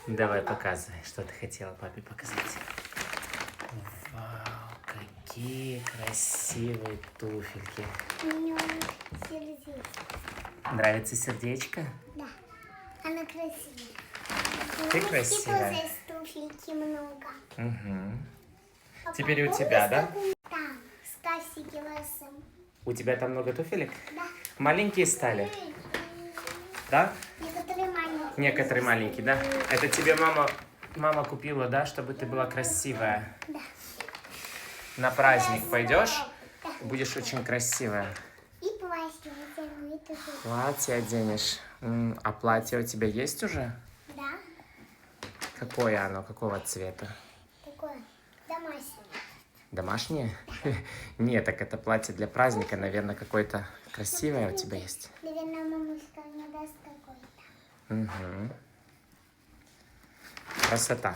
Давай, показывай, что ты хотела папе показать. Вау, какие красивые туфельки. У меня сердечко. Нравится сердечко? Да, она красивая. Ты У меня красивая. тоже есть туфельки много. Угу. Папа, Теперь и у помнишь, тебя, да? как там, с Кассикилосом? У тебя там много туфелек? Да. Маленькие стали? Да? Некоторые маленькие. Некоторые маленькие, да? Это тебе мама купила, да, чтобы ты была красивая? Да. На праздник пойдешь? Да. Будешь очень красивая. И платье одену, и туфельки. Платье оденешь. А платье у тебя есть уже? Да, Какое оно? Какого цвета? такое домашнее. Домашнее? Нет, так это платье для праздника, наверное, какое-то красивое у тебя есть. Наверное, мамушка мне даст какое-то. Угу. Красота.